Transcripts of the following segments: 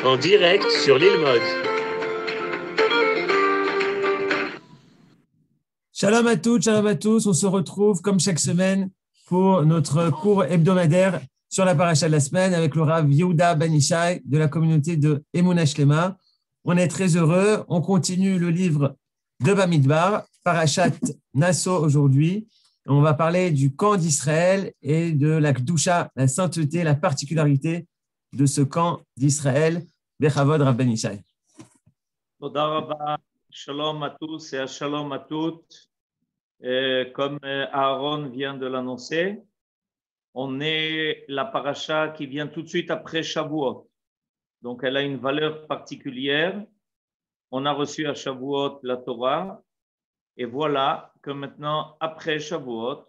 en direct sur l'île Mode. Shalom à toutes, shalom à tous. On se retrouve comme chaque semaine pour notre cours hebdomadaire sur la paracha de la semaine avec le Rav Yehuda Ben Ishai de la communauté de Emunah Shlema. On est très heureux. On continue le livre de Bamidbar, Parashat Nasso aujourd'hui. On va parler du camp d'Israël et de la Kedusha, la sainteté, la particularité de ce camp d'Israël. Bechavod Rav Ben Ishai. Toda Rabba, shalom à tous et shalom à toutes. Comme Aaron vient de l'annoncer, on est la paracha qui vient tout de suite après Shavuot. Donc elle a une valeur particulière. On a reçu à Shavuot la et voilà que maintenant, après Shavuot,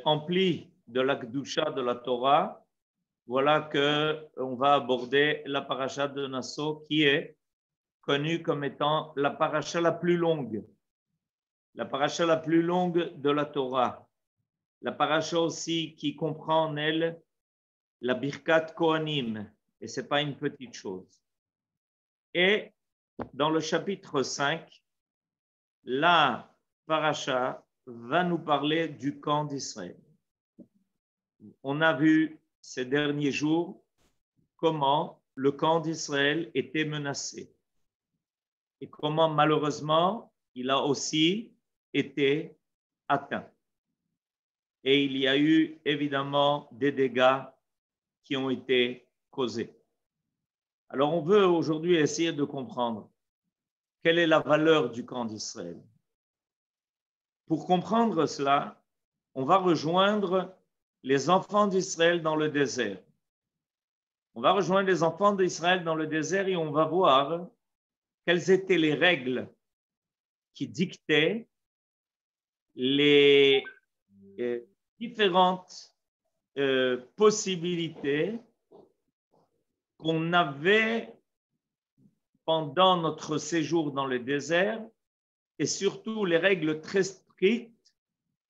empli de la Kedusha de la Torah, voilà qu'on va aborder la paracha de Nasso qui est connue comme étant la paracha la plus longue. La paracha la plus longue de la Torah. La paracha aussi qui comprend en elle la Birkat Kohanim. Et ce n'est pas une petite chose. Et dans le chapitre 5, la paracha va nous parler du camp d'Israël. On a vu ces derniers jours comment le camp d'Israël était menacé. Et comment malheureusement, il a aussi été atteint. Et il y a eu évidemment des dégâts qui ont été causés. Alors on veut aujourd'hui essayer de comprendre quelle est la valeur du camp d'Israël. Pour comprendre cela, on va rejoindre les enfants d'Israël dans le désert. On va rejoindre les enfants d'Israël dans le désert et on va voir quelles étaient les règles qui dictaient les différentes possibilités qu'on avait pendant notre séjour dans le désert et surtout les règles très strictes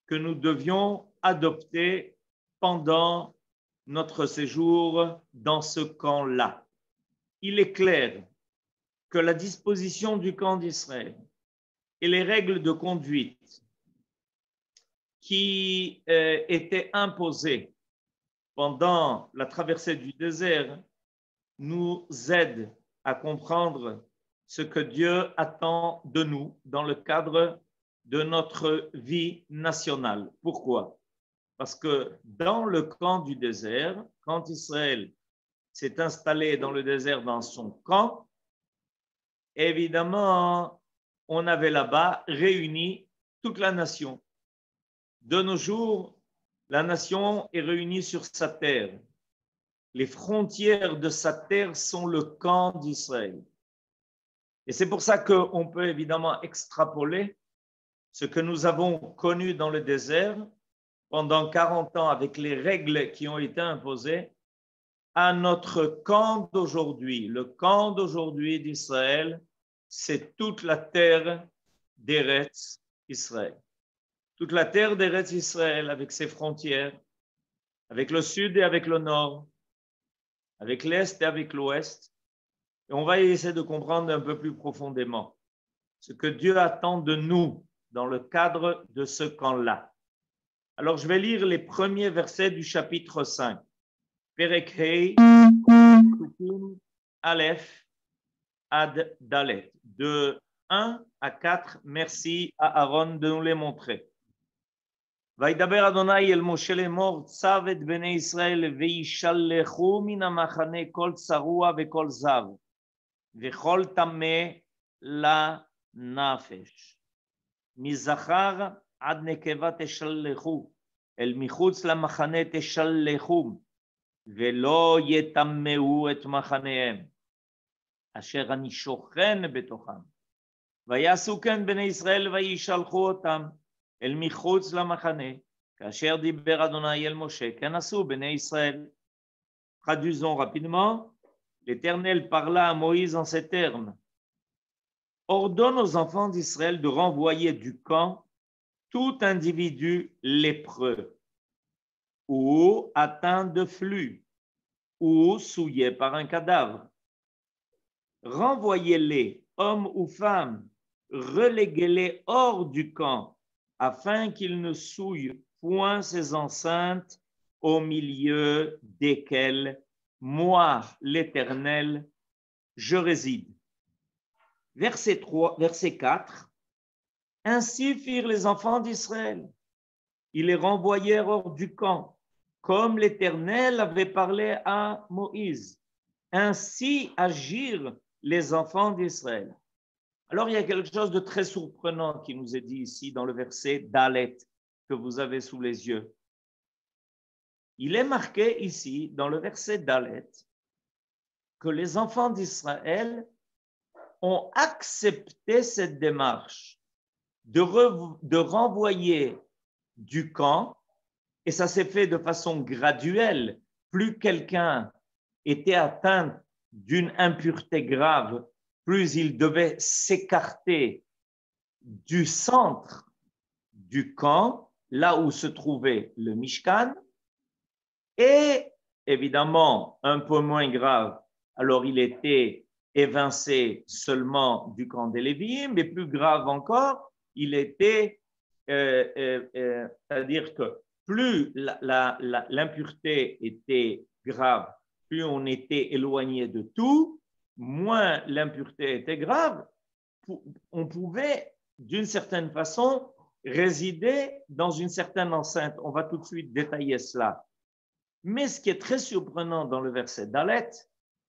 que nous devions adopter pendant notre séjour dans ce camp-là. Il est clair que la disposition du camp d'Israël et les règles de conduite qui étaient imposées pendant la traversée du désert nous aident à comprendre ce que Dieu attend de nous dans le cadre de notre vie nationale. Pourquoi? Parce que dans le camp du désert, quand Israël s'est installé dans le désert dans son camp, évidemment, on avait là-bas réuni toute la nation. De nos jours, la nation est réunie sur sa terre. Les frontières de sa terre sont le camp d'Israël. Et c'est pour ça qu'on peut évidemment extrapoler ce que nous avons connu dans le désert pendant 40 ans avec les règles qui ont été imposées à notre camp d'aujourd'hui. Le camp d'aujourd'hui d'Israël, c'est toute la terre d'Eretz Israël. Toute la terre d'Eretz Israël avec ses frontières, avec le sud et avec le nord, avec l'est et avec l'ouest. Et on va essayer de comprendre un peu plus profondément ce que Dieu attend de nous dans le cadre de ce camp-là. Alors, je vais lire les premiers versets du chapitre 5. Perek Hei, Aleph, Ad Dalet. De 1 à 4, merci à Aaron de nous les montrer. וידבר אדוני אל משה לאמור צו את בני ישראל וישלחו מן המחנה כל צרוע וכל זב וכל טמא לנפש מזכר עד נקבה תשלחו אל מחוץ למחנה תשלחו ולא יטמאו את מחניהם אשר אני שוכן בתוכם ויעשו כן בני ישראל וישלחו אותם אל מחוץ למחנה, כאשר דיבר אדוני אל משה, כן עשו בני ישראל. Traduisons rapidement, l'Éternel parla à Moïse en ces termes. Ordonne aux enfants d'Israël de renvoyer du camp tout individu lépreux ou atteint de flux ou souillé par un cadavre renvoyez-les, hommes ou femmes, reléguez-les hors du camp, afin qu'ils ne souillent point ces enceintes au milieu desquelles moi, l'Éternel, je réside. Verset 4. Ainsi firent les enfants d'Israël. Ils les renvoyèrent hors du camp, comme l'Éternel avait parlé à Moïse. Ainsi agirent les enfants d'Israël. Alors, il y a quelque chose de très surprenant qui nous est dit ici dans le verset Dalet que vous avez sous les yeux. Il est marqué ici, dans le verset Dalet, que les enfants d'Israël ont accepté cette démarche de renvoyer du camp, et ça s'est fait de façon graduelle. Plus quelqu'un était atteint d'une impureté grave, plus il devait s'écarter du centre du camp, là où se trouvait le Mishkan, et évidemment, un peu moins grave, alors il était évincé seulement du camp des Lévites, mais plus grave encore, il était, c'est-à-dire que plus l'impureté était grave, plus on était éloigné de tout, moins l'impureté était grave, on pouvait d'une certaine façon résider dans une certaine enceinte. On va tout de suite détailler cela. Mais ce qui est très surprenant dans le verset Dalet,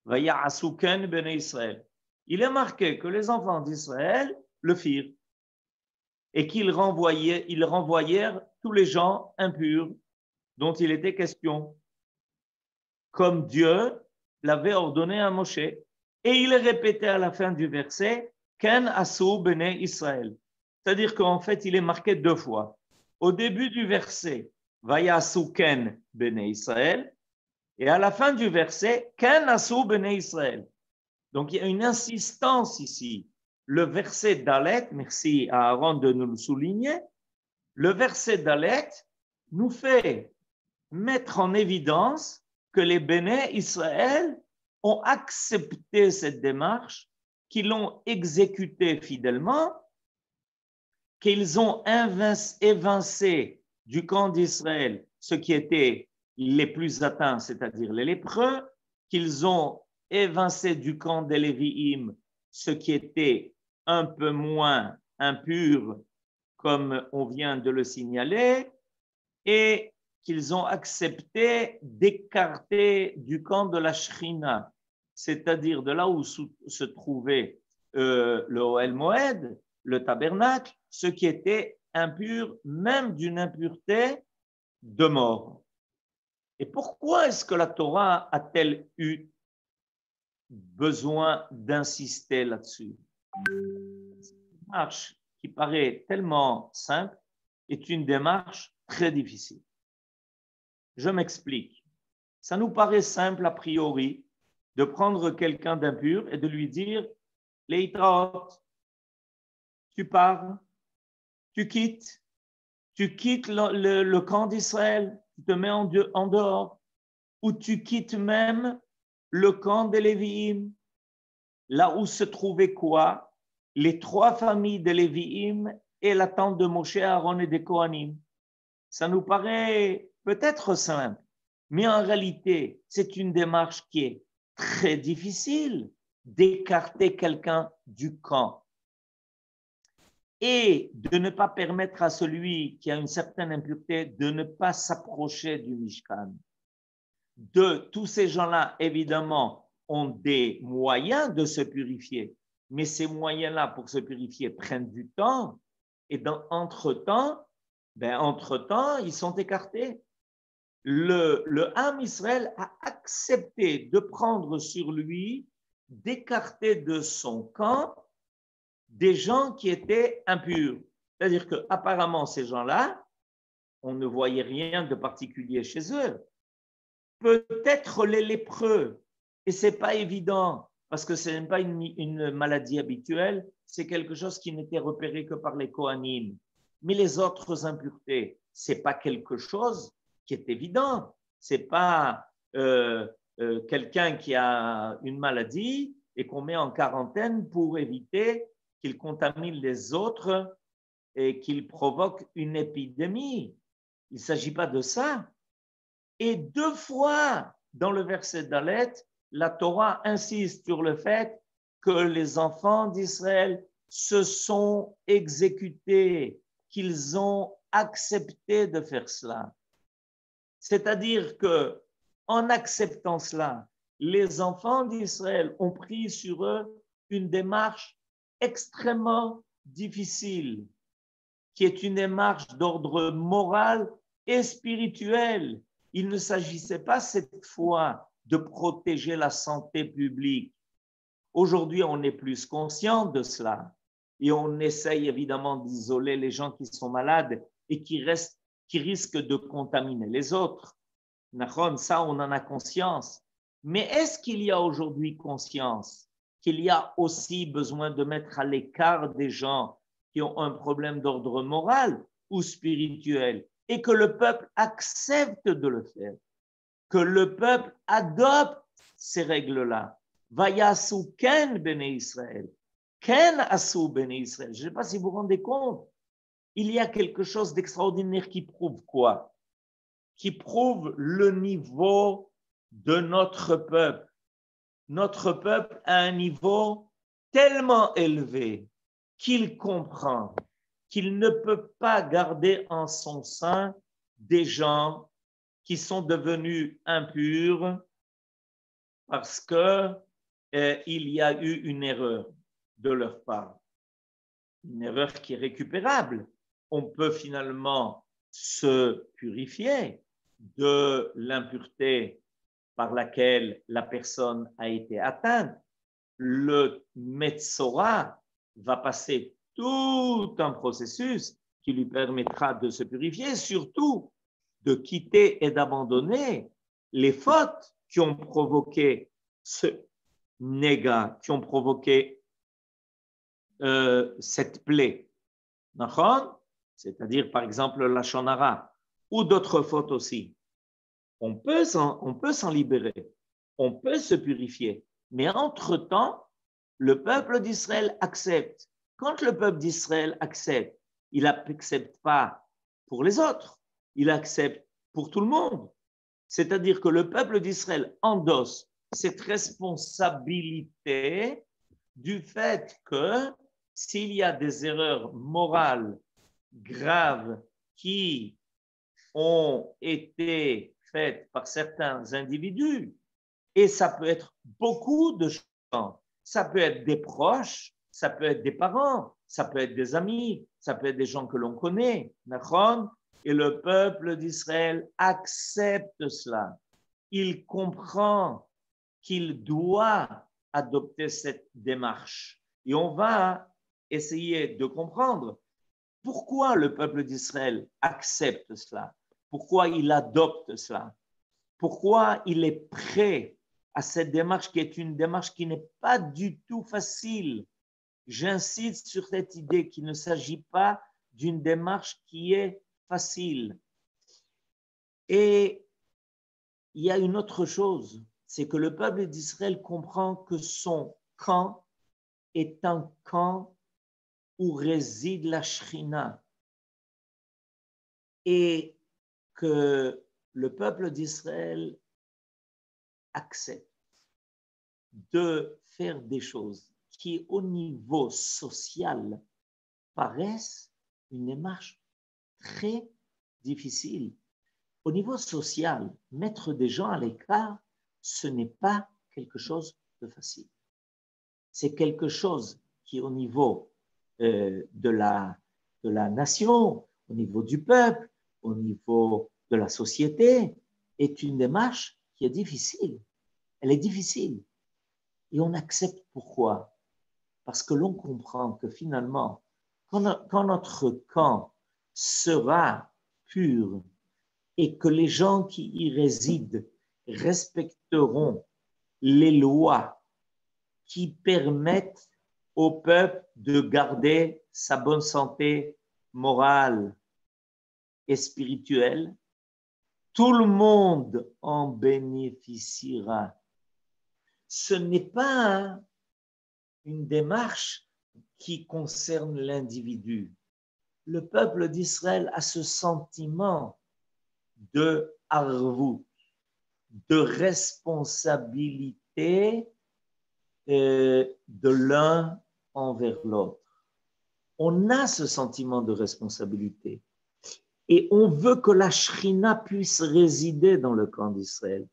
Vaya'asuken bnei Israël, il est marqué que les enfants d'Israël le firent et qu'ils renvoyèrent tous les gens impurs dont il était question, comme Dieu l'avait ordonné à Moshe. Et il répétait à la fin du verset, Ken asu bnei Israël. C'est-à-dire qu'en fait, il est marqué deux fois. Au début du verset, Vaya'asuken bnei Israël, et à la fin du verset, Ken asu bnei Israël. Donc, il y a une insistance ici. Le verset Dalet, merci à Aaron de nous le souligner, le verset Dalet nous fait mettre en évidence que les Béné Israël ont accepté cette démarche, qu'ils l'ont exécutée fidèlement, qu'ils ont évincé du camp d'Israël ceux qui étaient les plus atteints, c'est-à-dire les lépreux, qu'ils ont évincé du camp des Lévi'im ceux qui étaient un peu moins impurs, comme on vient de le signaler, et qu'ils ont accepté d'écarter du camp de la Shrina, c'est-à-dire de là où se trouvait le Ohel Moed, le tabernacle, ceux qui étaient impurs, même d'une impureté de mort. Et pourquoi est-ce que la Torah a-t-elle eu besoin d'insister là-dessus? Cette démarche qui paraît tellement simple est une démarche très difficile. Je m'explique. Ça nous paraît simple a priori de prendre quelqu'un d'impur et de lui dire « Leitraot, tu pars, tu quittes le camp d'Israël, tu te mets en dehors, ou tu quittes même le camp des Lévi'im, là où se trouvait quoi? Les trois familles des Lévi'im et la tente de Moshe, Aaron et des Kohanim. » Ça nous paraît peut-être simple, mais en réalité, c'est une démarche qui est très difficile d'écarter quelqu'un du camp et de ne pas permettre à celui qui a une certaine impureté de ne pas s'approcher du Mishkan. Tous ces gens-là, évidemment, ont des moyens de se purifier, mais ces moyens-là pour se purifier prennent du temps et entre-temps, ils sont écartés. Le Ham Israël a accepté de prendre sur lui, d'écarter de son camp des gens qui étaient impurs. C'est-à-dire qu'apparemment, ces gens-là, on ne voyait rien de particulier chez eux. Peut-être les lépreux, et ce n'est pas évident, parce que ce n'est pas une maladie habituelle, c'est quelque chose qui n'était repéré que par les Kohanim. Mais les autres impuretés, ce n'est pas quelque chose qui est évident. Ce n'est pas quelqu'un qui a une maladie et qu'on met en quarantaine pour éviter qu'ils contaminent les autres et qu'ils provoquent une épidémie. Il ne s'agit pas de ça. Et 2 fois dans le verset Dalet, la Torah insiste sur le fait que les enfants d'Israël se sont exécutés, qu'ils ont accepté de faire cela. C'est-à-dire que, en acceptant cela, les enfants d'Israël ont pris sur eux une démarche extrêmement difficile, qui est une démarche d'ordre moral et spirituel. Il ne s'agissait pas cette fois de protéger la santé publique. Aujourd'hui, on est plus conscient de cela et on essaye évidemment d'isoler les gens qui sont malades et qui risquent de contaminer les autres. Ça, on en a conscience. Mais est-ce qu'il y a aujourd'hui conscience qu'il y a aussi besoin de mettre à l'écart des gens qui ont un problème d'ordre moral ou spirituel et que le peuple accepte de le faire, que le peuple adopte ces règles-là? Vayasu ken bnei Israël, ken asu bnei Israël. Je ne sais pas si vous vous rendez compte, il y a quelque chose d'extraordinaire qui prouve quoi? Qui prouve le niveau de notre peuple. Notre peuple a un niveau tellement élevé qu'il comprend qu'il ne peut pas garder en son sein des gens qui sont devenus impurs parce que il y a eu une erreur de leur part. Une erreur qui est récupérable. On peut finalement se purifier de l'impureté par laquelle la personne a été atteinte. Le Metzora va passer tout un processus qui lui permettra de se purifier, surtout de quitter et d'abandonner les fautes qui ont provoqué ce néga, qui ont provoqué cette plaie. C'est-à-dire par exemple la shonara ou d'autres fautes aussi. On peut s'en libérer, on peut se purifier, mais entre-temps, le peuple d'Israël accepte. Quand le peuple d'Israël accepte, il n'accepte pas pour les autres, il accepte pour tout le monde. C'est-à-dire que le peuple d'Israël endosse cette responsabilité du fait que s'il y a des erreurs morales graves qui ont été faites par certains individus, et ça peut être beaucoup de gens, ça peut être des proches, ça peut être des parents, ça peut être des amis, ça peut être des gens que l'on connaît, et le peuple d'Israël accepte cela. Il comprend qu'il doit adopter cette démarche. Et on va essayer de comprendre pourquoi le peuple d'Israël accepte cela, pourquoi il adopte cela, pourquoi il est prêt à cette démarche qui est une démarche qui n'est pas du tout facile. J'insiste sur cette idée qu'il ne s'agit pas d'une démarche qui est facile. Et il y a une autre chose, c'est que le peuple d'Israël comprend que son camp est un camp où réside la Shrina et que le peuple d'Israël accepte de faire des choses qui, au niveau social, paraissent une démarche très difficile. Au niveau social, mettre des gens à l'écart, ce n'est pas quelque chose de facile. C'est quelque chose qui, au niveau de la nation, au niveau du peuple, au niveau de la société, est une démarche qui est difficile. Elle est difficile. Et on accepte pourquoi? Parce que l'on comprend que finalement, quand notre camp sera pur et que les gens qui y résident respecteront les lois qui permettent au peuple de garder sa bonne santé morale et spirituelle, tout le monde en bénéficiera. Ce n'est pas une démarche qui concerne l'individu. Le peuple d'Israël a ce sentiment de arvout, de responsabilité de l'un envers l'autre. On a ce sentiment de responsabilité et on veut que la Shrina puisse résider dans le camp d'Israël.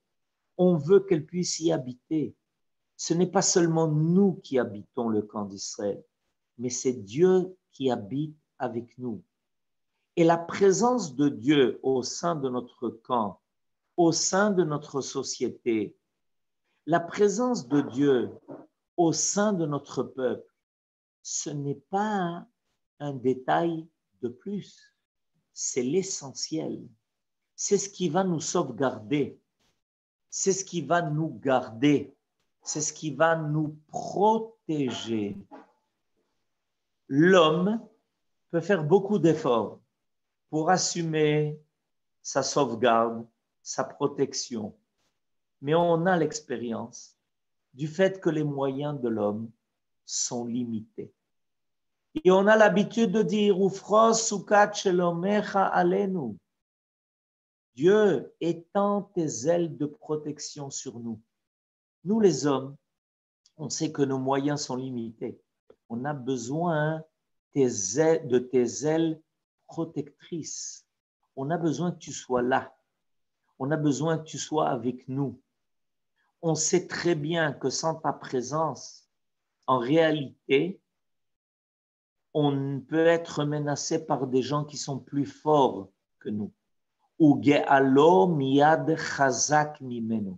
On veut qu'elle puisse y habiter. Ce n'est pas seulement nous qui habitons le camp d'Israël, mais c'est Dieu qui habite avec nous. Et la présence de Dieu au sein de notre camp, au sein de notre société, la présence de Dieu au sein de notre peuple, ce n'est pas un détail de plus, c'est l'essentiel. C'est ce qui va nous sauvegarder, c'est ce qui va nous garder, c'est ce qui va nous protéger. L'homme peut faire beaucoup d'efforts pour assumer sa sauvegarde, sa protection. Mais on a l'expérience du fait que les moyens de l'homme sont limités. Et on a l'habitude de dire Ufros sukat shelomecha alenu. Dieu étend tes ailes de protection sur nous. Nous les hommes, on sait que nos moyens sont limités. On a besoin de tes ailes protectrices. On a besoin que tu sois là. On a besoin que tu sois avec nous. On sait très bien que sans ta présence, en réalité, on peut être menacé par des gens qui sont plus forts que nous. Ou ge'alo miyad chazak mimenu.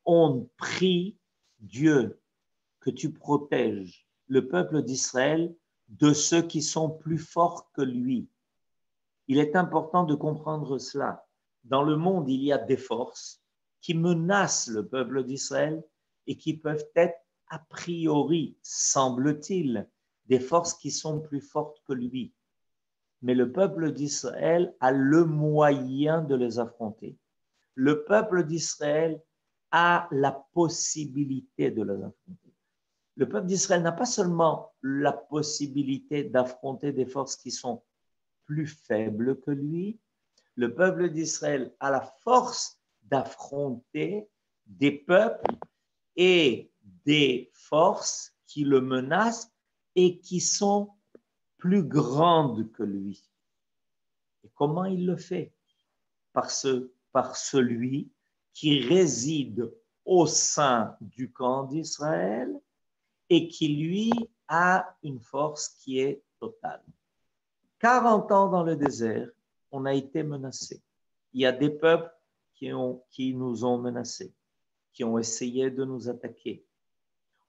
On prie Dieu que tu protèges le peuple d'Israël de ceux qui sont plus forts que lui. Il est important de comprendre cela. Dans le monde, il y a des forces qui menacent le peuple d'Israël et qui peuvent être, a priori, semble-t-il, des forces qui sont plus fortes que lui. Mais le peuple d'Israël a le moyen de les affronter. Le peuple d'Israël a la possibilité de les affronter. Le peuple d'Israël n'a pas seulement la possibilité d'affronter des forces qui sont plus faibles que lui, le peuple d'Israël a la force d'affronter des peuples et des forces qui le menacent et qui sont plus grandes que lui. Et comment il le fait? Par celui qui réside au sein du camp d'Israël et qui, lui, a une force qui est totale. 40 ans dans le désert, on a été menacés. Il y a des peuples qui nous ont menacés, qui ont essayé de nous attaquer.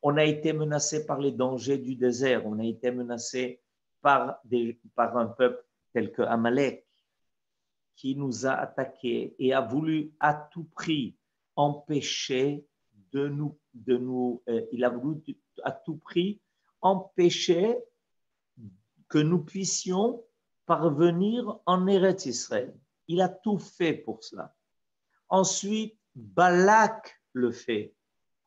On a été menacés par les dangers du désert. On a été menacés par un peuple tel que Amalek, qui nous a attaqués et a voulu à tout prix empêcher il a voulu à tout prix empêcher que nous puissions parvenir en Eretz Israël. Il a tout fait pour cela. Ensuite, Balak le fait.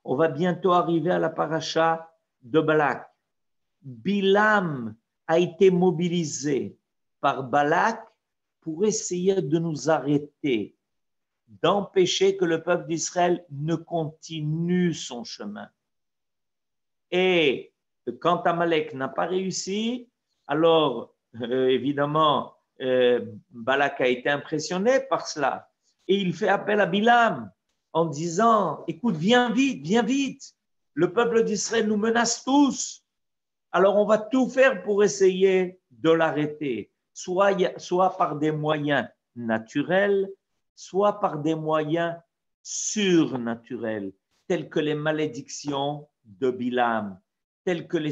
On va bientôt arriver à la paracha de Balak. Bilam a été mobilisé par Balak pour essayer de nous arrêter, d'empêcher que le peuple d'Israël ne continue son chemin. Et quand Amalek n'a pas réussi, alors évidemment, Balak a été impressionné par cela. Et il fait appel à Bilam en disant, écoute, viens vite. Le peuple d'Israël nous menace tous. Alors on va tout faire pour essayer de l'arrêter, soit par des moyens naturels, soit par des moyens surnaturels, tels que les malédictions de Bilam, telles que les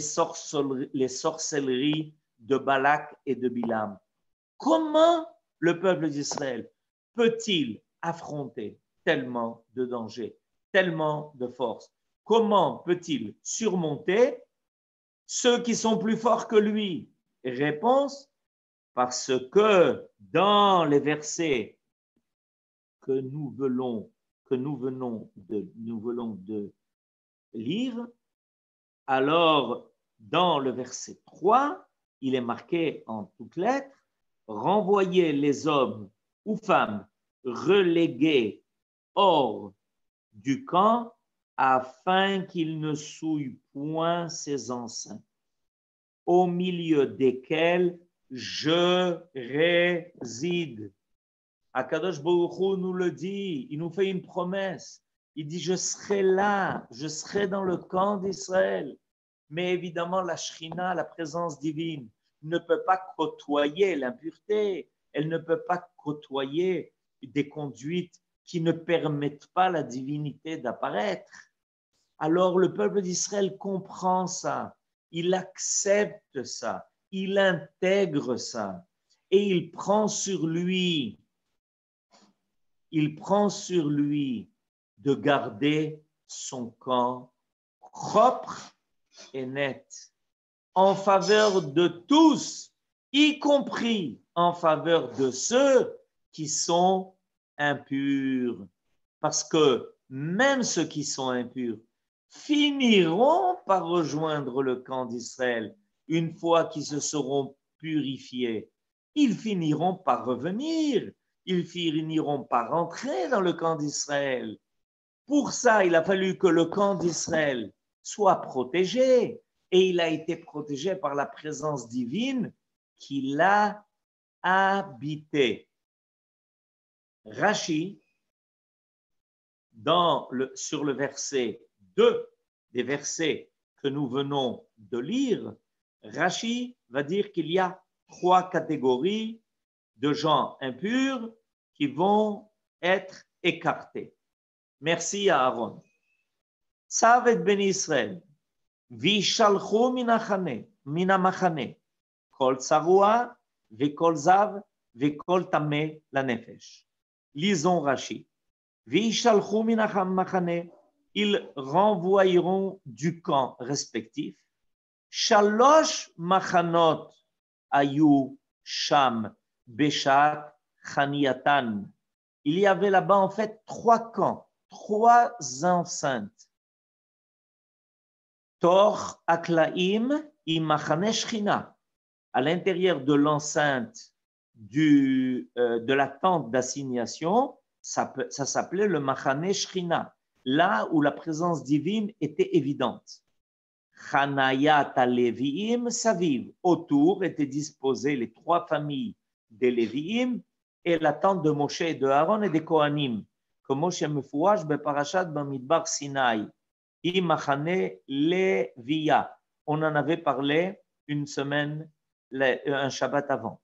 sorcelleries de Balak et de Bilam. Comment le peuple d'Israël peut-il affronter tellement de dangers, tellement de forces? Comment peut-il surmonter ceux qui sont plus forts que lui? Réponse, parce que dans les versets que nous venons de lire, Alors, dans le verset 3, il est marqué en toutes lettres, renvoyer les hommes ou femmes relégués hors du camp afin qu'ils ne souillent point ses enceintes, au milieu desquels je réside. Akadosh Baruch Hu nous le dit, il nous fait une promesse. Il dit, je serai là, je serai dans le camp d'Israël. Mais évidemment, la Shrina, la présence divine, ne peut pas côtoyer l'impureté. Elle ne peut pas côtoyer des conduites qui ne permettent pas la divinité d'apparaître. Alors le peuple d'Israël comprend ça, il accepte ça, il intègre ça et il prend sur lui de garder son camp propre et net en faveur de tous, y compris en faveur de ceux qui sont impurs. Parce que même ceux qui sont impurs finiront par rejoindre le camp d'Israël une fois qu'ils se seront purifiés. Ils finiront par revenir, ils finiront par rentrer dans le camp d'Israël. Pour ça, il a fallu que le camp d'Israël soit protégé, et il a été protégé par la présence divine qui l'a habité. Rashi, sur le verset 2 des versets que nous venons de lire, Rashi va dire qu'il y a 3 catégories de gens impurs qui vont être écartés. Merci à Aaron. Savet ben Israël, vishalchu min hamachane, kol tsarua, vekol zav, vekol tameh lanefesh. Lisons Rashi. Vishalchu min hamachane, ils renvoyeront du camp respectif. Shalosh machanot ayu sham beshat chaniatan. Il y avait là-bas en fait 3 camps, 3 enceintes. Tor aklaim imachane shchina. À l'intérieur de l'enceinte de la tente d'assignation, ça s'appelait le machane shchina, là où la présence divine était évidente. Chanayat aleviim saviv. Autour étaient disposées les 3 familles des Léviim et la tente de Moshe et de Aaron et des Kohanim, que Moshe mefouach beparashat bamidbar Sinaï. Imachane Leviya. On en avait parlé une semaine, un Shabbat avant.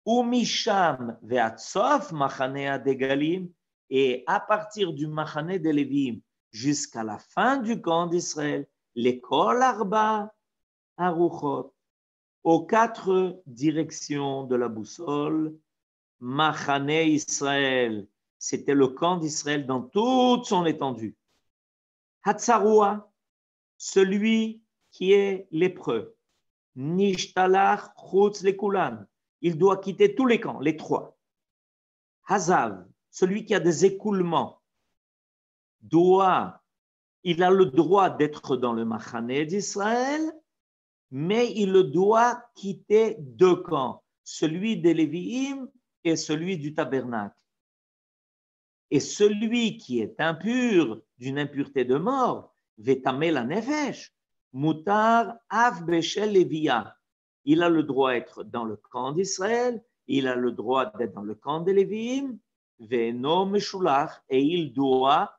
Umisham ve'atsof machane adegalim. Et à partir du machane des Léviim jusqu'à la fin du camp d'Israël, les kol arba aruchot, aux 4 directions de la boussole, machane Israël, c'était le camp d'Israël dans toute son étendue. Hatsarua, celui qui est lépreux, Nishtalach chutz lekulan, il doit quitter tous les camps, les 3. Hazav, celui qui a des écoulements, il a le droit d'être dans le Machane d'Israël, mais il doit quitter 2 camps, celui des Léviim et celui du tabernacle. Et celui qui est impur, d'une impureté de mort, vetameh la nefesh, mutar af beshel Lévia. Il a le droit d'être dans le camp d'Israël, il a le droit d'être dans le camp des Léviim, ve'eno meshulach, et il doit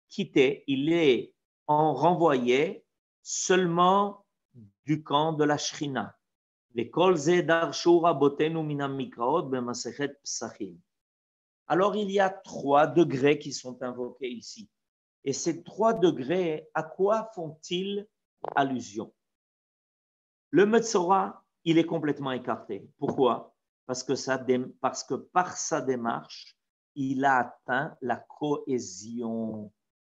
quitter, il est renvoyé seulement du camp de la Shrina. Vekol ze darshu rabotenu min hamikraot b'masechet Psachim. Alors, il y a 3 degrés qui sont invoqués ici. Et ces 3 degrés, à quoi font-ils allusion? Le Metzora, il est complètement écarté. Pourquoi? Parce que par sa démarche, il a atteint la cohésion.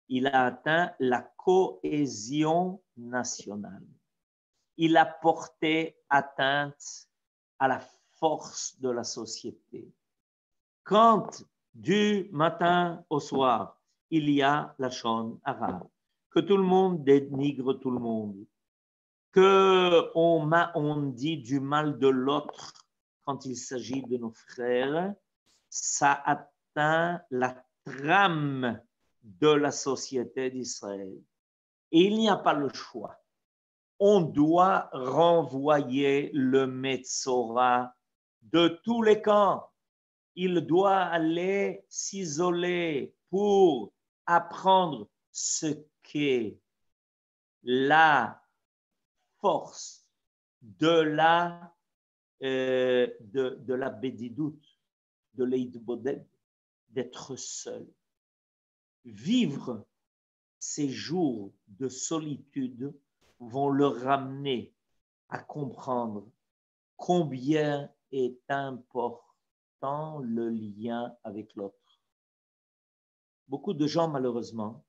Il a atteint la cohésion nationale. Il a porté atteinte à la force de la société. Quand du matin au soir, il y a la Shon Hara, que tout le monde dénigre tout le monde, qu'on dit du mal de l'autre quand il s'agit de nos frères, ça atteint la trame de la société d'Israël. Et il n'y a pas le choix. On doit renvoyer le Metzora de tous les camps. Il doit aller s'isoler pour apprendre ce qu'est la force de la bédidoute, de l'eidboded, d'être seul. Vivre ces jours de solitude vont le ramener à comprendre combien est important le lien avec l'autre. Beaucoup de gens, malheureusement,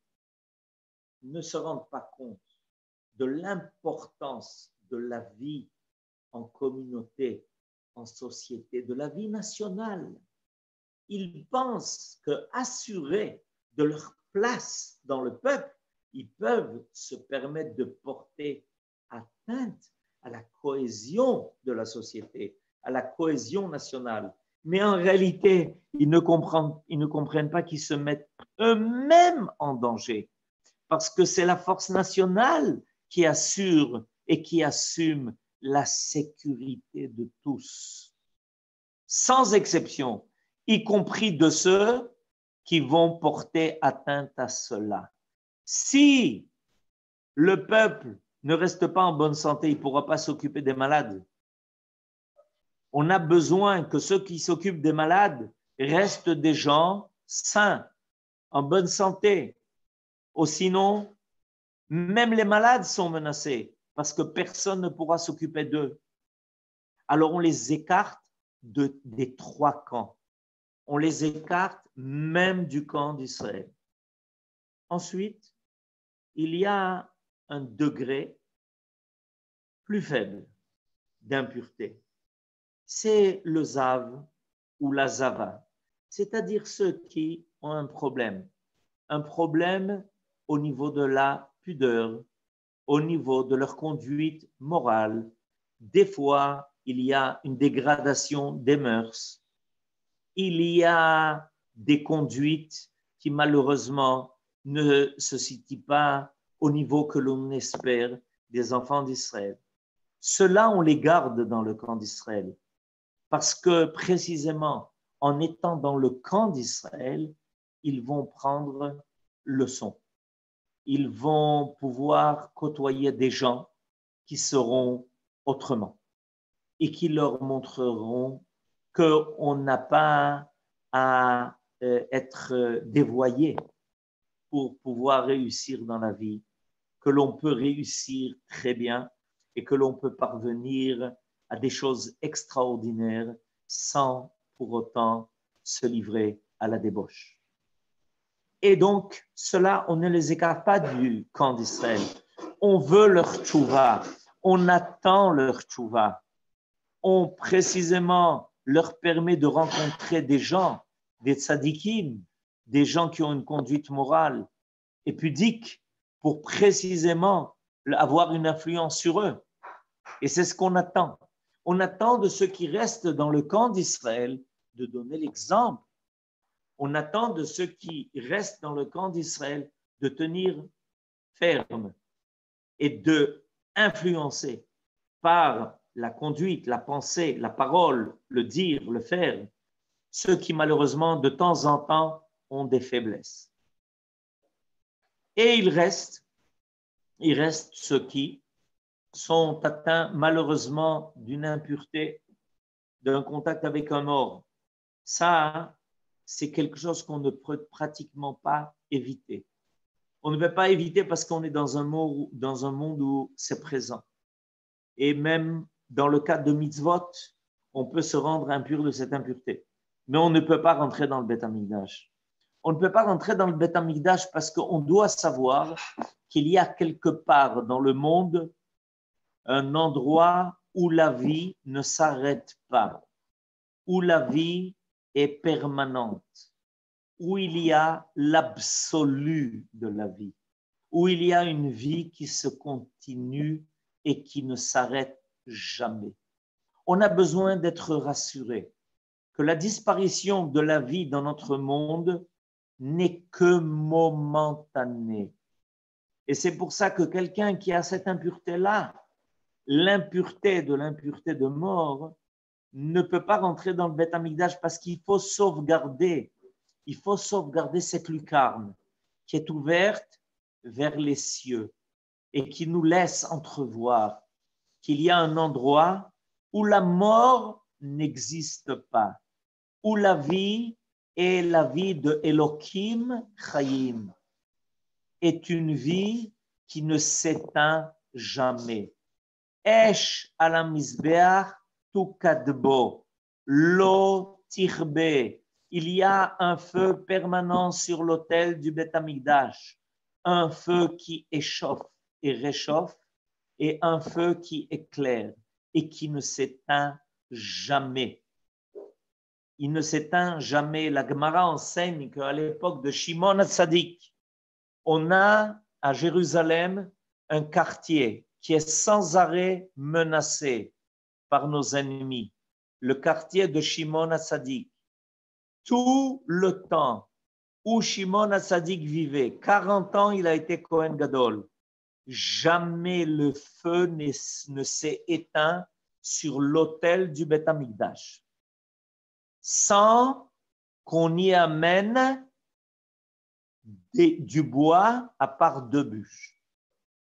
ne se rendent pas compte de l'importance de la vie en communauté, en société, de la vie nationale. Ils pensent qu'assurés de leur place dans le peuple, ils peuvent se permettre de porter atteinte à la cohésion de la société, à la cohésion nationale. Mais en réalité, ils ne comprennent pas qu'ils se mettent eux-mêmes en danger, parce que c'est la force nationale qui assure et qui assume la sécurité de tous, sans exception, y compris de ceux qui vont porter atteinte à cela. Si le peuple ne reste pas en bonne santé, il ne pourra pas s'occuper des malades. On a besoin que ceux qui s'occupent des malades restent des gens sains, en bonne santé. Ou sinon, même les malades sont menacés parce que personne ne pourra s'occuper d'eux. Alors on les écarte des trois camps. On les écarte même du camp d'Israël. Ensuite, il y a un degré plus faible d'impureté. C'est le zav ou la zava, c'est-à-dire ceux qui ont un problème au niveau de la pudeur, au niveau de leur conduite morale. Des fois, il y a une dégradation des mœurs. Il y a des conduites qui malheureusement ne se situent pas au niveau que l'on espère des enfants d'Israël. Ceux-là, on les garde dans le camp d'Israël parce que précisément en étant dans le camp d'Israël, ils vont prendre leçon. Ils vont pouvoir côtoyer des gens qui seront autrement et qui leur montreront qu'on n'a pas à être dévoyé pour pouvoir réussir dans la vie, que l'on peut réussir très bien et que l'on peut parvenir à des choses extraordinaires sans pour autant se livrer à la débauche. Et donc, cela, on ne les écarte pas du camp d'Israël. On veut leur tchouva, on attend leur tchouva. On précisément leur permet de rencontrer des gens, des tzadikim, des gens qui ont une conduite morale et pudique pour précisément avoir une influence sur eux. Et c'est ce qu'on attend. On attend de ceux qui restent dans le camp d'Israël de donner l'exemple. On attend de ceux qui restent dans le camp d'Israël de tenir ferme et de influencer par la conduite, la pensée, la parole, le dire, le faire, ceux qui malheureusement de temps en temps ont des faiblesses. Et il reste ceux qui sont atteints malheureusement d'une impureté, d'un contact avec un mort. Ça, c'est quelque chose qu'on ne peut pratiquement pas éviter. On ne peut pas éviter parce qu'on est dans un monde où c'est présent. Et même dans le cas de mitzvot, on peut se rendre impur de cette impureté. Mais on ne peut pas rentrer dans le Beth Amikdash. On ne peut pas rentrer dans le Beth Amikdash parce qu'on doit savoir qu'il y a quelque part dans le monde un endroit où la vie ne s'arrête pas, où la vie est permanente, où il y a l'absolu de la vie, où il y a une vie qui se continue et qui ne s'arrête jamais. On a besoin d'être rassuré que la disparition de la vie dans notre monde n'est que momentanée. Et c'est pour ça que quelqu'un qui a cette impureté-là, l'impureté de mort, ne peut pas rentrer dans le Beth Amikdash parce qu'il faut sauvegarder cette lucarne qui est ouverte vers les cieux et qui nous laisse entrevoir qu'il y a un endroit où la mort n'existe pas, où la vie est la vie de Elohim Chaim, est une vie qui ne s'éteint jamais. Esh ala mizbeach tukadbo, lo tirbe. Il y a un feu permanent sur l'autel du Beth Amikdash, un feu qui échauffe et réchauffe, et un feu qui éclaire et qui ne s'éteint jamais. Il ne s'éteint jamais. La Gemara enseigne qu'à l'époque de Shimon HaTzadik, on a à Jérusalem un quartier qui est sans arrêt menacé par nos ennemis, le quartier de Shimon HaTzadik. Tout le temps où Shimon HaTzadik vivait, 40 ans, il a été Kohen Gadol. Jamais le feu ne s'est éteint sur l'autel du Beth Amikdash sans qu'on y amène du bois à part 2 bûches.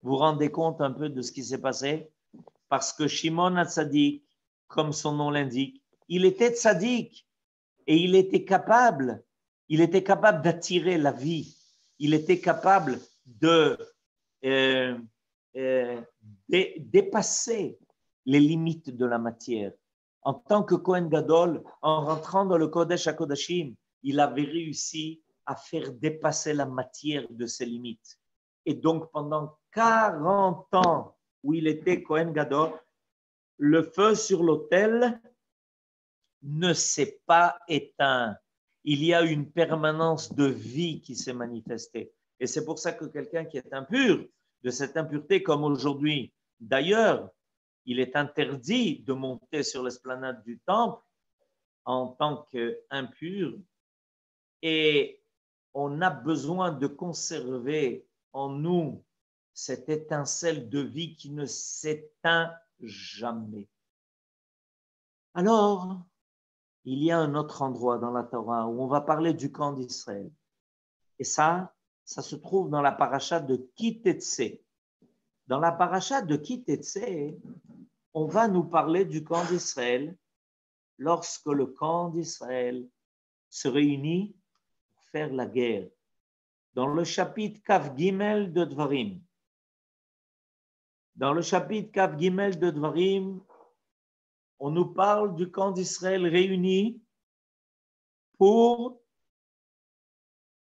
Vous vous rendez compte un peu de ce qui s'est passé? Parce que Shimon HaTzadik, comme son nom l'indique, il était tzaddik et il était capable d'attirer la vie. Il était capable de dépasser les limites de la matière. En tant que Kohen Gadol, en rentrant dans le Kodesh HaKodashim, il avait réussi à faire dépasser la matière de ses limites. Et donc, pendant 40 ans où il était Kohen Gadol, le feu sur l'autel ne s'est pas éteint. Il y a une permanence de vie qui s'est manifestée. Et c'est pour ça que quelqu'un qui est impur, de cette impureté comme aujourd'hui, d'ailleurs, il est interdit de monter sur l'esplanade du temple en tant qu'impur et on a besoin de conserver en nous cette étincelle de vie qui ne s'éteint jamais. Alors, il y a un autre endroit dans la Torah où on va parler du camp d'Israël. Et ça se trouve dans la paracha de Ki Tetsé. Dans la paracha de Ki Tetsé, on va nous parler du camp d'Israël lorsque le camp d'Israël se réunit pour faire la guerre. Dans le chapitre Kaf Gimel de Dvarim, on nous parle du camp d'Israël réuni pour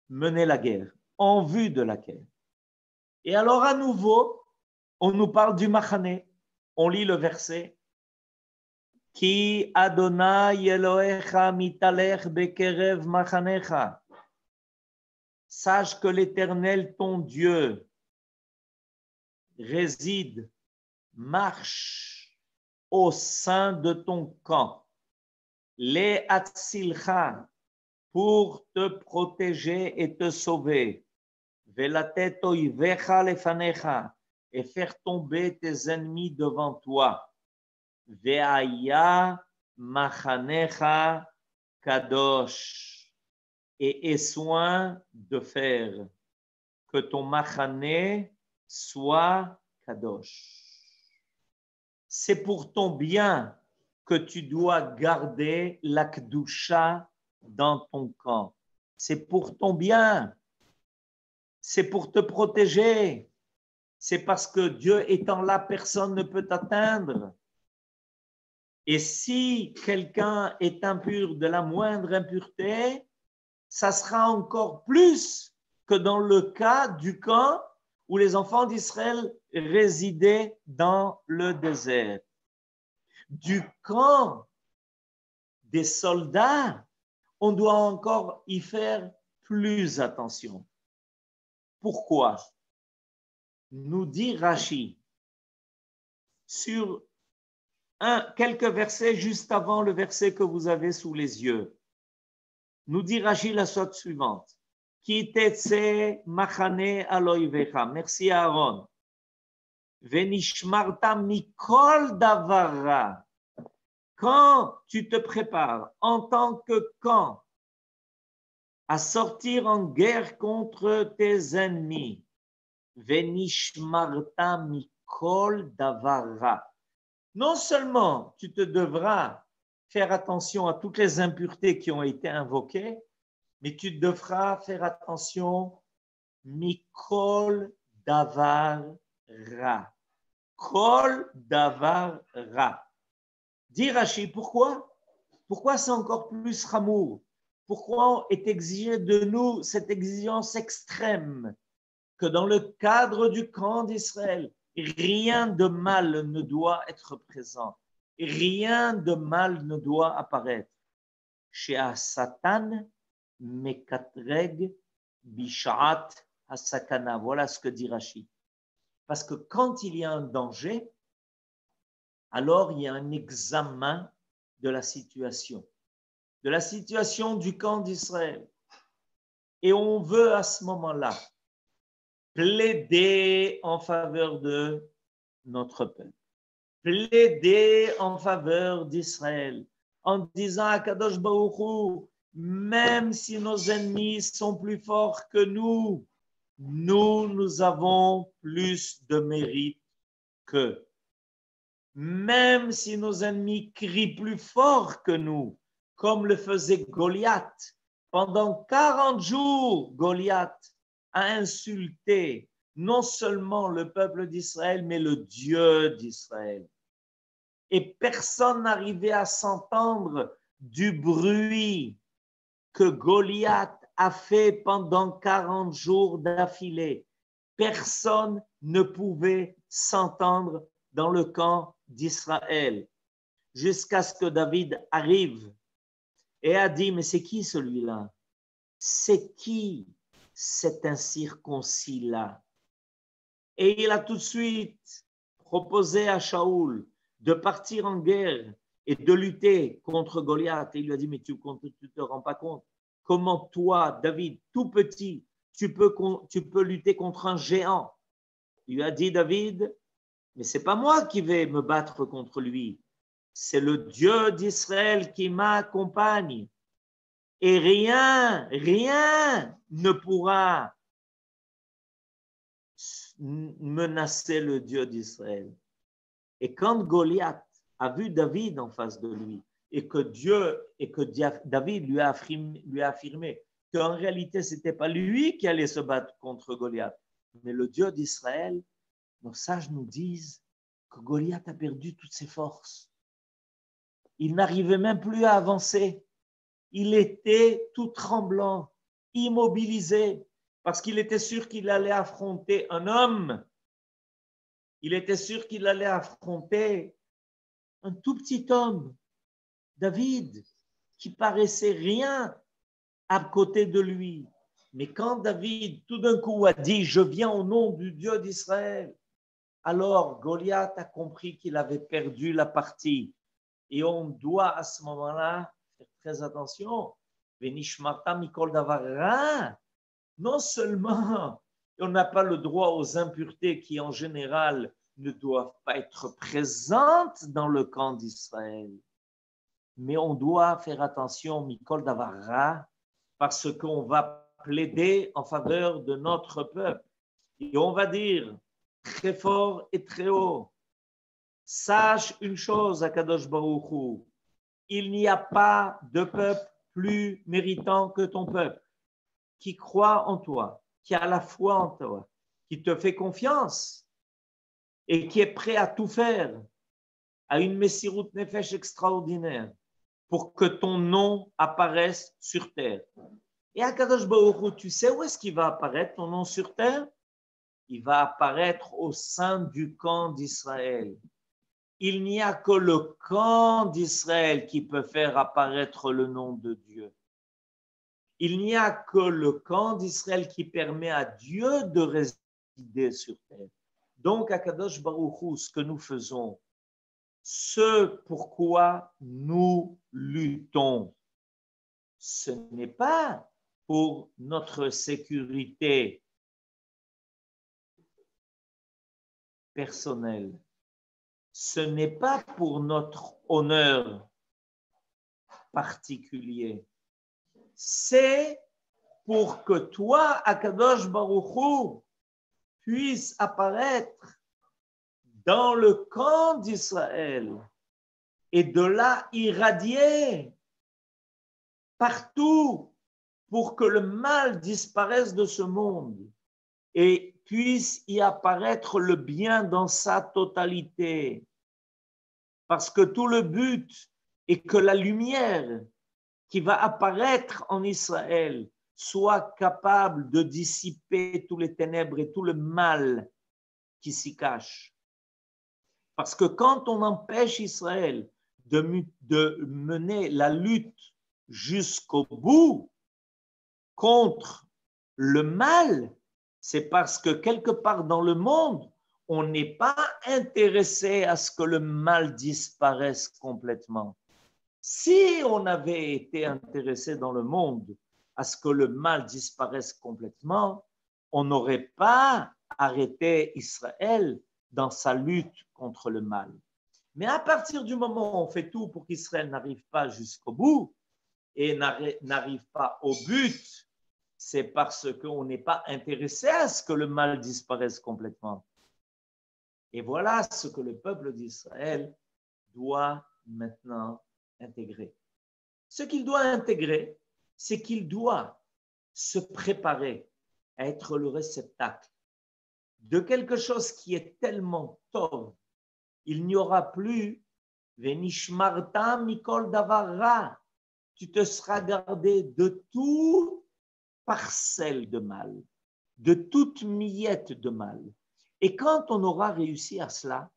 mener la guerre, en vue de la guerre. Et alors à nouveau, on nous parle du Machané. On lit le verset. Ki Adonai Elohecha mitalech bekerev machanecha. Sache que l'Éternel, ton Dieu, réside, marche au sein de ton camp. Le atsilcha, pour te protéger et te sauver. Velatet oivecha lefanecha, et faire tomber tes ennemis devant toi. Ve'aya machanecha kadosh, et aie soin de faire que ton machané soit kadosh. C'est pour ton bien que tu dois garder la kedusha dans ton camp. C'est pour ton bien. C'est pour te protéger. C'est parce que Dieu étant là, personne ne peut t'atteindre. Et si quelqu'un est impur de la moindre impureté, ça sera encore plus que dans le cas du camp où les enfants d'Israël résidaient dans le désert. Du camp des soldats, on doit encore y faire plus attention. Pourquoi? nous dit Rashi, sur quelques versets juste avant le verset que vous avez sous les yeux, nous dit Rashi la sorte suivante. Ki tetse machane aloivecha. Merci Aaron. Venishmarta mikol davara. Quand tu te prépares en tant que camp à sortir en guerre contre tes ennemis, Venishmarta mikol davara. Non seulement tu te devras faire attention à toutes les impuretés qui ont été invoquées, mais tu devras faire attention mikol davar ra. Kol davar ra. Dit Rashi, pourquoi? Pourquoi c'est encore plus chamour? Pourquoi est exigé de nous cette exigence extrême que dans le cadre du camp d'Israël, rien de mal ne doit être présent, rien de mal ne doit apparaître. Chez Satan, mekatreg bishat hasakana. Voilà ce que dit Rashi. Parce que quand il y a un danger, alors il y a un examen de la situation du camp d'Israël. Et on veut à ce moment-là plaider en faveur de notre peuple, plaider en faveur d'Israël, en disant à Kadosh Baruch Hu, même si nos ennemis sont plus forts que nous, nous avons plus de mérite qu'eux. Même si nos ennemis crient plus fort que nous, comme le faisait Goliath, pendant 40 jours, Goliath a insulté non seulement le peuple d'Israël, mais le Dieu d'Israël. Et personne n'arrivait à s'entendre du bruit que Goliath a fait pendant 40 jours d'affilée. Personne ne pouvait s'entendre dans le camp d'Israël jusqu'à ce que David arrive et a dit, mais c'est qui celui-là? C'est qui cet incirconcis-là? Et il a tout de suite proposé à Shaoul de partir en guerre et de lutter contre Goliath. Et il lui a dit, mais tu ne te rends pas compte comment toi, David, tout petit, tu peux lutter contre un géant. Il lui a dit, David, mais ce n'est pas moi qui vais me battre contre lui. C'est le Dieu d'Israël qui m'accompagne. Et rien ne pourra menacer le Dieu d'Israël. Et quand Goliath a vu David en face de lui, et que David lui a affirmé qu'en réalité, ce n'était pas lui qui allait se battre contre Goliath, mais le Dieu d'Israël, nos sages nous disent que Goliath a perdu toutes ses forces. Il n'arrivait même plus à avancer. Il était tout tremblant, immobilisé, parce qu'il était sûr qu'il allait affronter un homme. Il était sûr qu'il allait affronter un tout petit homme, David, qui paraissait rien à côté de lui. Mais quand David, tout d'un coup, a dit « Je viens au nom du Dieu d'Israël », alors Goliath a compris qu'il avait perdu la partie. Et on doit à ce moment-là faire très attention. Venishmarta mikol davara. Non seulement on n'a pas le droit aux impuretés qui, en général, ne doivent pas être présentes dans le camp d'Israël, mais on doit faire attention, mikol davara, parce qu'on va plaider en faveur de notre peuple. Et on va dire très fort et très haut, sache une chose, Akadosh Baruch Hu, il n'y a pas de peuple plus méritant que ton peuple, qui croit en toi, qui a la foi en toi, qui te fait confiance et qui est prêt à tout faire, à une Messirut Nefesh extraordinaire pour que ton nom apparaisse sur terre. Et Akadosh Baruch Hu, tu sais où est-ce qu'il va apparaître ton nom sur terre? Il va apparaître au sein du camp d'Israël. Il n'y a que le camp d'Israël qui peut faire apparaître le nom de Dieu. Il n'y a que le camp d'Israël qui permet à Dieu de résider sur terre. Donc, Akadosh Baruch Hu, ce que nous faisons, ce pourquoi nous luttons, ce n'est pas pour notre sécurité personnelle, ce n'est pas pour notre honneur particulier, c'est pour que toi, Akadosh Baruch Hu, puisse apparaître dans le camp d'Israël et de là irradier partout pour que le mal disparaisse de ce monde et puisse y apparaître le bien dans sa totalité. Parce que tout le but est que la lumière qui va apparaître en Israël soit capable de dissiper tous les ténèbres et tout le mal qui s'y cache. Parce que quand on empêche Israël de mener la lutte jusqu'au bout contre le mal, c'est parce que quelque part dans le monde, on n'est pas intéressé à ce que le mal disparaisse complètement. Si on avait été intéressé dans le monde à ce que le mal disparaisse complètement, on n'aurait pas arrêté Israël dans sa lutte contre le mal. Mais à partir du moment où on fait tout pour qu'Israël n'arrive pas jusqu'au bout et n'arrive pas au but, c'est parce qu'on n'est pas intéressé à ce que le mal disparaisse complètement. Et voilà ce que le peuple d'Israël doit maintenant intégrer. Ce qu'il doit intégrer, c'est qu'il doit se préparer à être le réceptacle de quelque chose qui est tellement tov. Il n'y aura plus Venishmarta mikol davar ra. Tu te seras gardé de toute parcelle de mal, de toute miette de mal. Et quand on aura réussi à cela,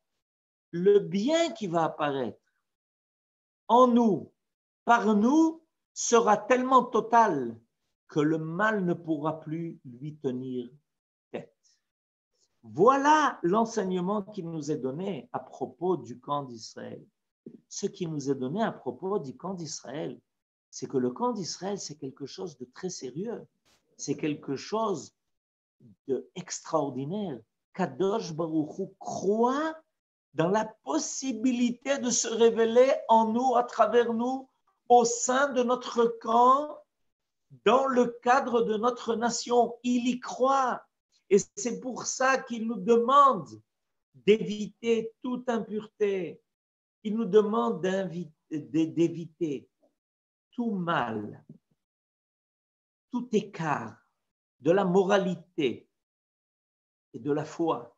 le bien qui va apparaître en nous, par nous, sera tellement total que le mal ne pourra plus lui tenir tête. Voilà l'enseignement qui nous est donné à propos du camp d'Israël. Ce qui nous est donné à propos du camp d'Israël, c'est que le camp d'Israël, c'est quelque chose de très sérieux. C'est quelque chose d'extraordinaire. Kadosh Baruch Hu croit dans la possibilité de se révéler en nous, à travers nous, au sein de notre camp, dans le cadre de notre nation. Il y croit. Et c'est pour ça qu'il nous demande d'éviter toute impureté. Il nous demande d'éviter tout mal, tout écart de la moralité et de la foi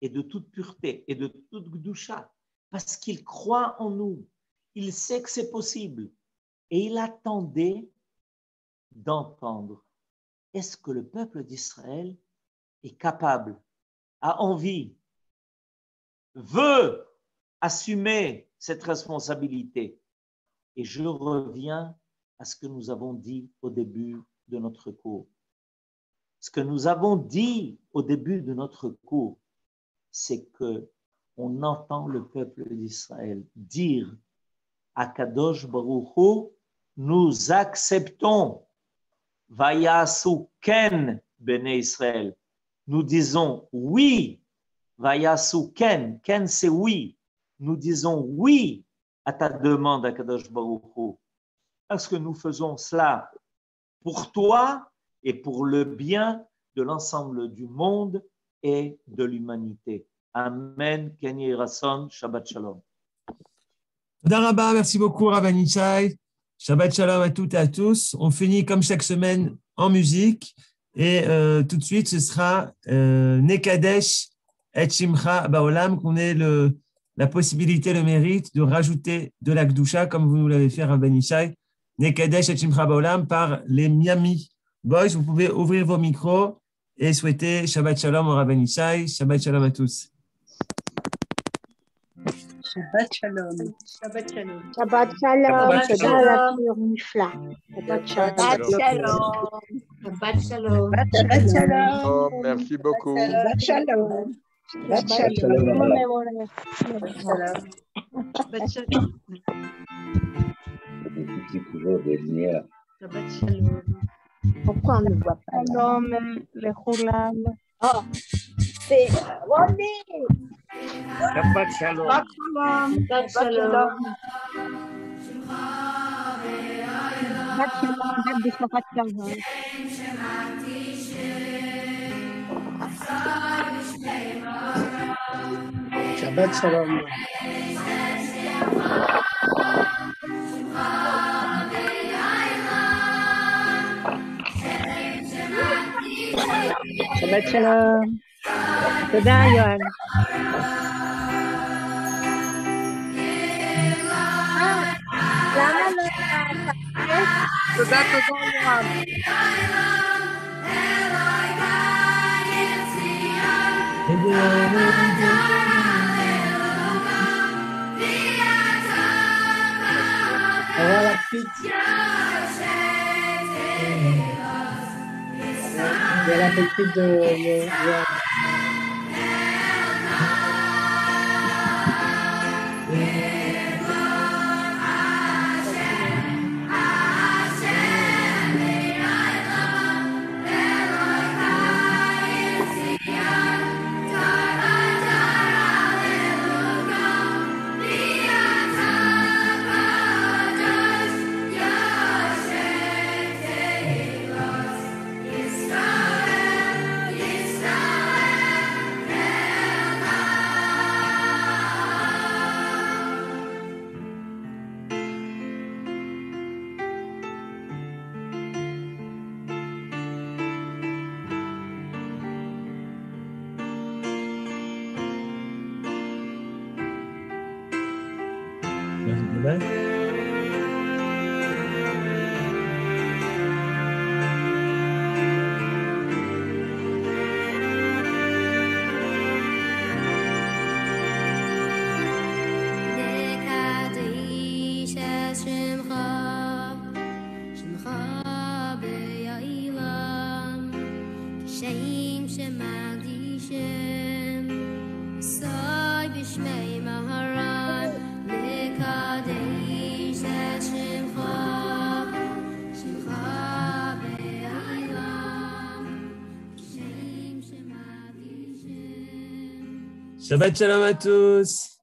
et de toute pureté et de toute gdoucha, parce qu'il croit en nous. Il sait que c'est possible et il attendait d'entendre. Est-ce que le peuple d'Israël est capable, a envie, veut assumer cette responsabilité? Et je reviens à ce que nous avons dit au début de notre cours. Ce que nous avons dit au début de notre cours, c'est qu'on entend le peuple d'Israël dire à Kadosh Baruch Hu, nous acceptons Vayasu Ken Bene Israël. Nous disons oui, Vayasu Ken, Ken c'est oui. Nous disons oui à ta demande à Kadosh Baruch Hu. Parce que nous faisons cela pour toi et pour le bien de l'ensemble du monde et de l'humanité. Amen. Kenny Rasson, Shabbat Shalom. Daraba, merci beaucoup, Rabban Yishai. Shabbat Shalom à toutes et à tous. On finit comme chaque semaine en musique et tout de suite ce sera Nekadesh et Shimcha Baolam, qu'on ait la possibilité, le mérite de rajouter de la Gdusha comme vous nous l'avez fait, Rabban Yishai. Nekadesh et Shimcha Baolam par les Miami Boys. Vous pouvez ouvrir vos micros et souhaiter Shabbat Shalom au Rabban Yishai. Shabbat Shalom à tous. Shabbat Shalom. Shabbat Shalom. Shabbat Shalom. Shabbat Shalom. Shabbat Shalom. Shabbat Shalom. Shabbat Shalom. Oh, merci beaucoup. Shabbat Shalom. Shabbat Shabbat shalom. Shalom. Shabbat shalom. Toujours des lumières. Shabbat shalom. Pourquoi on ne voit pas là? Shalom לכולם. Oh, c'est Ronnie. Shabbat shalom. Shabbat shalom. Shabbat shalom, Hag Shabbat shalom. Shabbat shalom. Shabbat shalom. תודה, יואל. למה לא? תודה, יואב. Avoir la petite. Il y a la petite de Shabbat shalom à tous.